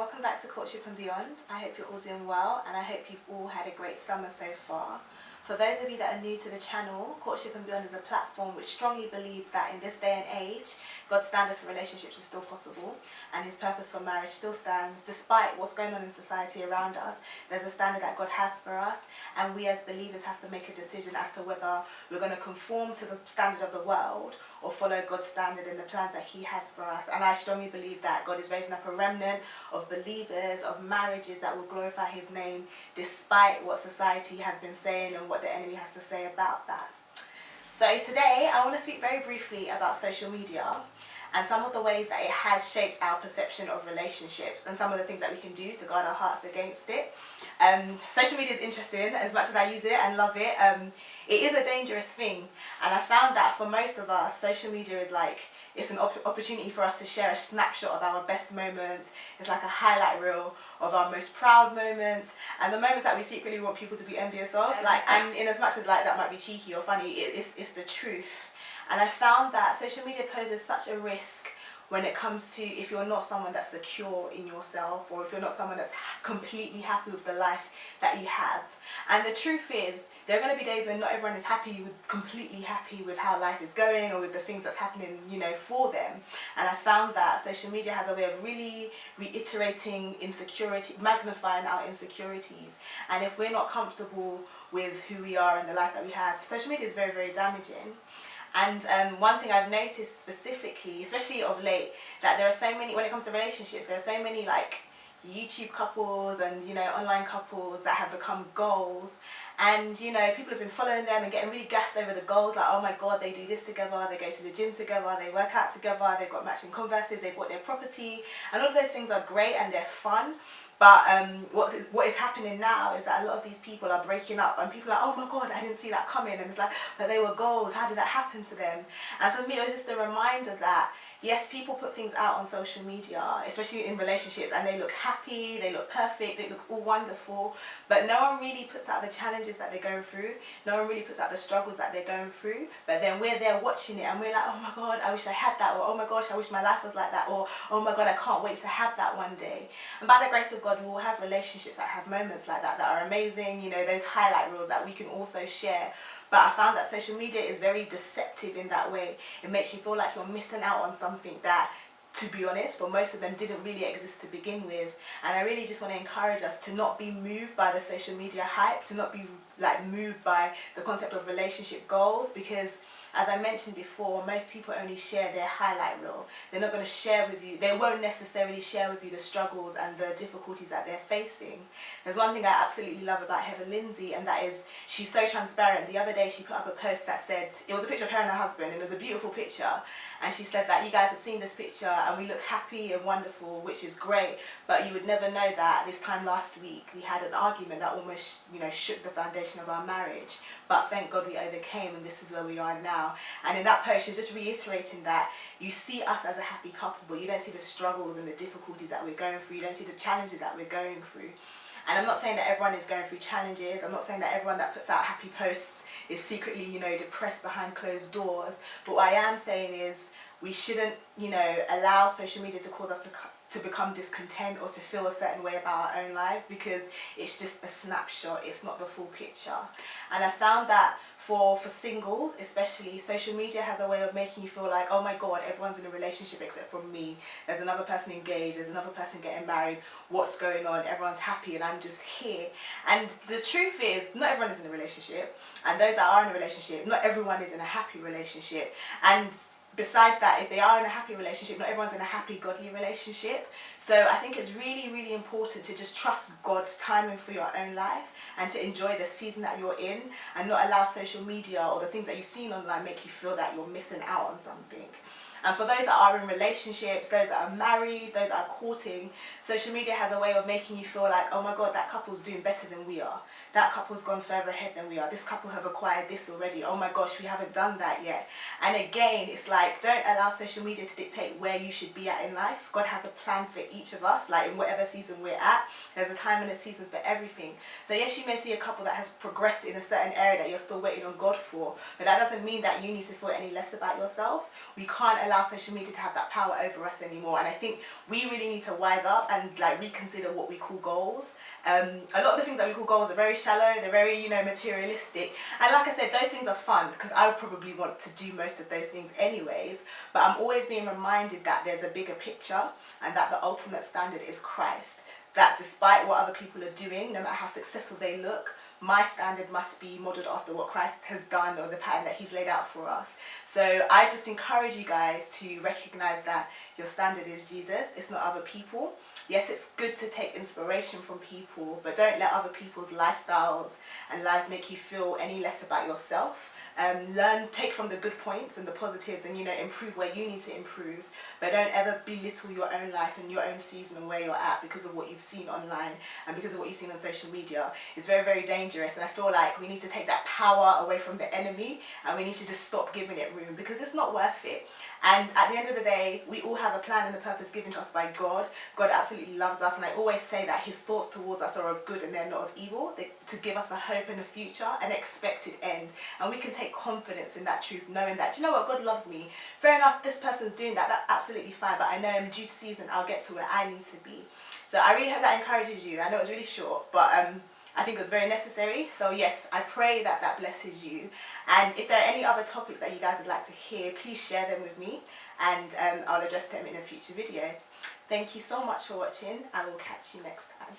welcome back to Courtship and Beyond. I hope you're all doing well and I hope you've all had a great summer so far. For those of you that are new to the channel, Courtship and Beyond is a platform which strongly believes that in this day and age, God's standard for relationships is still possible and his purpose for marriage still stands. Despite what's going on in society around us, there's a standard that God has for us, and we as believers have to make a decision as to whether we're going to conform to the standard of the world or follow God's standard in the plans that he has for us. And I strongly believe that God is raising up a remnant of believers, of marriages that will glorify his name despite what society has been saying and what the enemy has to say about that. So today I want to speak very briefly about social media and some of the ways that it has shaped our perception of relationships and some of the things that we can do to guard our hearts against it. Social media is interesting. As much as I use it and love it, it is a dangerous thing, and I found that for most of us, social media is like, it's an opportunity for us to share a snapshot of our best moments. It's like a highlight reel of our most proud moments and the moments that we secretly want people to be envious of. And in as much as that might be cheeky or funny, it's the truth. And I found that social media poses such a risk when it comes to if you're not someone that's secure in yourself, or if you're not someone that's completely happy with the life that you have. And the truth is, there are going to be days when not everyone is completely happy with how life is going or with the things that's happening, for them. And I found that social media has a way of really reiterating insecurity, magnifying our insecurities. And if we're not comfortable with who we are and the life that we have, social media is very, very damaging. And one thing I've noticed specifically, especially of late, that there are so many, when it comes to relationships, there are so many YouTube couples and online couples that have become goals, and people have been following them and getting really gassed over the goals, like, oh my god, they do this together, they go to the gym together, they work out together, they've got matching Converses, they bought their property, and all of those things are great and they're fun. But what is happening now is that a lot of these people are breaking up, and people are like, oh my god, I didn't see that coming, and it's like, but they were goals, how did that happen to them? And for me, it was just a reminder that yes, people put things out on social media, especially in relationships, and they look happy, they look perfect, it looks all wonderful, but no one really puts out the challenges that they're going through, no one really puts out the struggles that they're going through. But then we're there watching it and we're like, oh my god, I wish I had that, or oh my gosh, I wish my life was like that, or oh my god, I can't wait to have that one day. And by the grace of God, we will have relationships that have moments like that are amazing, those highlight reels that we can also share. But I found that social media is very deceptive in that way. It makes you feel like you're missing out on something that, to be honest, for most of them didn't really exist to begin with. And I really just want to encourage us to not be moved by the social media hype, to not be moved by the concept of relationship goals, because as I mentioned before, most people only share their highlight reel. They're not going to share with you, they won't necessarily share with you the struggles and the difficulties that they're facing. There's one thing I absolutely love about Heather Lindsay, and that is she's so transparent. The other day she put up a post that said, it was a picture of her and her husband, and it was a beautiful picture, and she said that you guys have seen this picture and we look happy and wonderful, which is great, but you would never know that this time last week we had an argument that almost shook the foundation of our marriage, but thank God we overcame, and this is where we are now. And in that post she's just reiterating that you see us as a happy couple, but you don't see the struggles and the difficulties that we're going through, you don't see the challenges that we're going through. And I'm not saying that everyone is going through challenges, I'm not saying that everyone that puts out happy posts is secretly depressed behind closed doors, but what I am saying is we shouldn't allow social media to cause us to become discontent or to feel a certain way about our own lives, because it's just a snapshot, it's not the full picture. And I found that for singles especially, social media has a way of making you feel like, oh my god, everyone's in a relationship except for me, there's another person engaged, there's another person getting married, what's going on, everyone's happy and I'm just here. And the truth is, not everyone is in a relationship, and those that are in a relationship, not everyone is in a happy relationship. And besides that, if they are in a happy relationship, not everyone's in a happy, godly relationship. So I think it's really, really important to just trust God's timing for your own life and to enjoy the season that you're in, and not allow social media or the things that you've seen online make you feel that you're missing out on something. And for those that are in relationships, those that are married, those that are courting, social media has a way of making you feel like, oh my god, that couple's doing better than we are. That couple's gone further ahead than we are. This couple have acquired this already. Oh my gosh, we haven't done that yet. And again, it's like, don't allow social media to dictate where you should be at in life. God has a plan for each of us, in whatever season we're at. There's a time and a season for everything. So yes, you may see a couple that has progressed in a certain area that you're still waiting on God for, but that doesn't mean that you need to feel any less about yourself. We can't allow allow social media to have that power over us anymore. And I think we really need to wise up and like reconsider what we call goals. A lot of the things that we call goals are very shallow, they're very, you know, materialistic. And like I said, those things are fun because I would probably want to do most of those things anyways. But I'm always being reminded that there's a bigger picture and that the ultimate standard is Christ. That despite what other people are doing, no matter how successful they look, my standard must be modelled after what Christ has done or the pattern that he's laid out for us. So I just encourage you guys to recognise that your standard is Jesus, it's not other people. Yes, it's good to take inspiration from people, but don't let other people's lifestyles and lives make you feel any less about yourself. Take from the good points and the positives and, you know, improve where you need to improve, but don't ever belittle your own life and your own season and where you're at because of what you've seen online and because of what you've seen on social media. It's very, very dangerous, and I feel like we need to take that power away from the enemy and we need to just stop giving it room because it's not worth it. And at the end of the day, we all have a plan and a purpose given to us by God. God absolutely loves us, and I always say that his thoughts towards us are of good and they're not of evil. To give us a hope in the future, an expected end. And we can take confidence in that truth, knowing that, do you know what, God loves me. Fair enough, this person's doing that, that's absolutely fine, but I know in due season I'll get to where I need to be. So I really hope that encourages you. I know it was really short, but I think it was very necessary. So yes, I pray that that blesses you. And if there are any other topics that you guys would like to hear, please share them with me and I'll address them in a future video. Thank you so much for watching. I will catch you next time.